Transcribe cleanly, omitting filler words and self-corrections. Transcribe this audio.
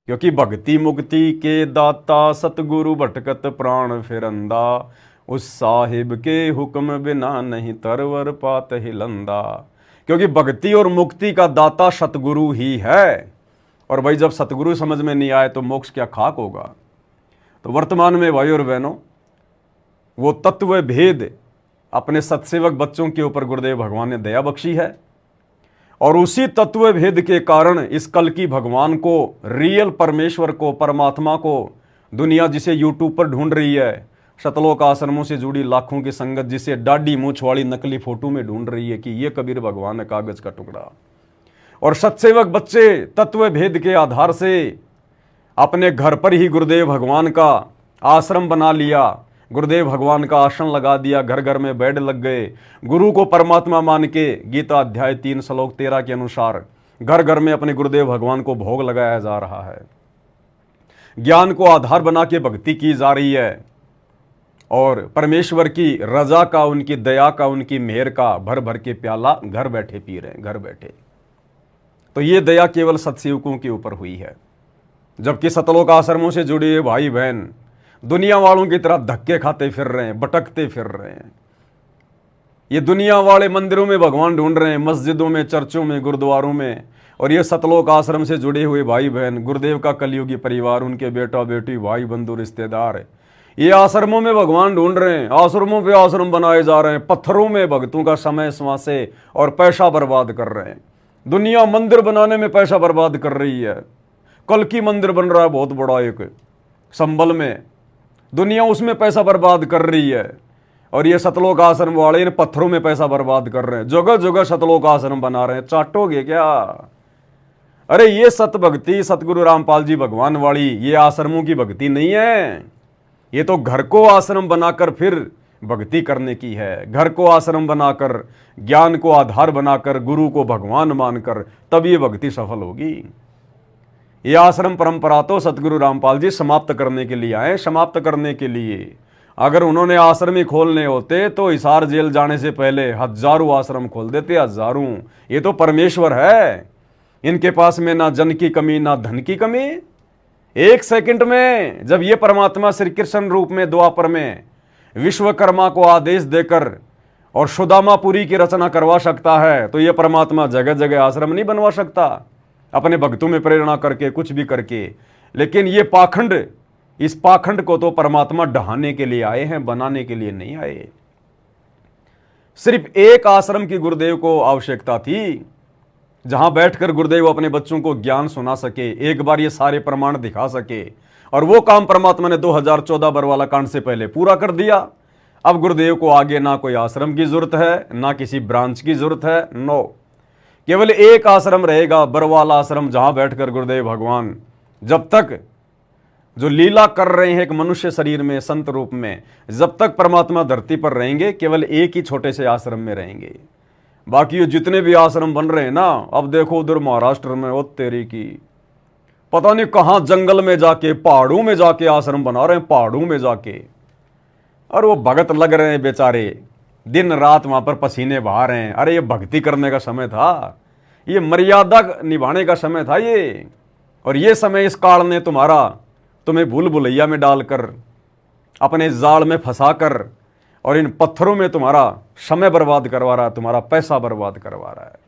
क्योंकि भक्ति मुक्ति के दाता सतगुरु भटकत प्राण फिरंदा, उस साहिब के हुक्म बिना नहीं तरवर पात हिलंदा। क्योंकि भक्ति और मुक्ति का दाता सतगुरु ही है। और भाई जब सतगुरु समझ में नहीं आए तो मोक्ष क्या खाक होगा। तो वर्तमान में भाई और बहनों, वो तत्व भेद अपने सत्सेवक बच्चों के ऊपर गुरुदेव भगवान ने दया बख्शी है। और उसी तत्व भेद के कारण इस कल की भगवान को, रियल परमेश्वर को, परमात्मा को दुनिया जिसे यूट्यूब पर ढूंढ रही है, शतलोक आश्रमों से जुड़ी लाखों की संगत जिसे डाडी मूछ वाली नकली फोटो में ढूंढ रही है कि ये कबीर भगवान है कागज का टुकड़ा। और सत्सेवक बच्चे तत्व भेद के आधार से अपने घर पर ही गुरुदेव भगवान का आश्रम बना लिया, गुरुदेव भगवान का आसन लगा दिया, घर घर में बेड लग गए। गुरु को परमात्मा मान के गीता अध्याय 3 श्लोक 13 के अनुसार घर घर में अपने गुरुदेव भगवान को भोग लगाया जा रहा है। ज्ञान को आधार बना के भक्ति की जा रही है और परमेश्वर की रजा का, उनकी दया का, उनकी मेहर का भर भर के प्याला घर बैठे पी रहे हैं, घर बैठे। तो ये दया केवल सत्सेवकों के ऊपर हुई है। जबकि सतलोक आश्रमों से जुड़े हुए भाई बहन दुनिया वालों की तरह धक्के खाते फिर रहे हैं, भटकते फिर रहे हैं। ये दुनिया वाले मंदिरों में भगवान ढूंढ रहे हैं, मस्जिदों में, चर्चों में, गुरुद्वारों में। और ये सतलोक आश्रम से जुड़े हुए भाई बहन, गुरुदेव का कलयुगी परिवार, उनके बेटा बेटी, भाई बंधु रिश्तेदार, ये आश्रमों में भगवान ढूंढ रहे हैं। आश्रमों पे आश्रम बनाए जा रहे हैं, पत्थरों में भक्तों का समय स्वासे और पैसा बर्बाद कर रहे हैं। दुनिया मंदिर बनाने में पैसा बर्बाद कर रही है। कल की मंदिर बन रहा है बहुत बड़ा एक संभल में, दुनिया उसमें पैसा बर्बाद कर रही है। और ये सतलोक आश्रम वाले इन पत्थरों में पैसा बर्बाद कर रहे हैं, जगह जगह सतलोक आश्रम बना रहे हैं। चाटोगे क्या? अरे ये सत भक्ति सतगुरु रामपाल जी भगवान वाली ये आश्रमों की भक्ति नहीं है। ये तो घर को आश्रम बनाकर फिर भक्ति करने की है। घर को आश्रम बनाकर, ज्ञान को आधार बनाकर, गुरु को भगवान मानकर, तब ये भक्ति सफल होगी। ये आश्रम परंपरा तो सतगुरु रामपाल जी समाप्त करने के लिए आए, समाप्त करने के लिए। अगर उन्होंने आश्रम ही खोलने होते तो हिसार जेल जाने से पहले हजारों आश्रम खोल देते, हजारों। ये तो परमेश्वर है, इनके पास में ना जन की कमी ना धन की कमी। एक सेकंड में जब ये परमात्मा श्री कृष्ण रूप में द्वापर में विश्वकर्मा को आदेश देकर और सुदामापुरी की रचना करवा सकता है, तो ये परमात्मा जगह जगह आश्रम नहीं बनवा सकता अपने भक्तों में प्रेरणा करके, कुछ भी करके। लेकिन ये पाखंड, इस पाखंड को तो परमात्मा ढहाने के लिए आए हैं, बनाने के लिए नहीं आए। सिर्फ एक आश्रम की गुरुदेव को आवश्यकता थी जहां बैठकर गुरुदेव अपने बच्चों को ज्ञान सुना सके, एक बार ये सारे प्रमाण दिखा सके। और वो काम परमात्मा ने 2014 बरवाला कांड से पहले पूरा कर दिया। अब गुरुदेव को आगे ना कोई आश्रम की जरूरत है, ना किसी ब्रांच की जरूरत है। नो, केवल एक आश्रम रहेगा, बरवाला आश्रम, जहां बैठकर गुरुदेव भगवान जब तक जो लीला कर रहे हैं एक मनुष्य शरीर में, संत रूप में, जब तक परमात्मा धरती पर रहेंगे केवल एक ही छोटे से आश्रम में रहेंगे। बाकी ये जितने भी आश्रम बन रहे हैं ना, अब देखो उधर महाराष्ट्र में, ओ तेरी की पता नहीं कहां जंगल में जाके, पहाड़ों में जाके आश्रम बना रहे हैं, पहाड़ों में जाके। और वो भगत लग रहे हैं बेचारे, दिन रात वहां पर पसीने बहा रहे हैं। अरे ये भक्ति करने का समय था, ये मर्यादा निभाने का समय था ये। और ये समय इस काल ने तुम्हें भूल भुलैया में डालकर, अपने जाल में फंसाकर और इन पत्थरों में तुम्हारा समय बर्बाद करवा रहा है, तुम्हारा पैसा बर्बाद करवा रहा है।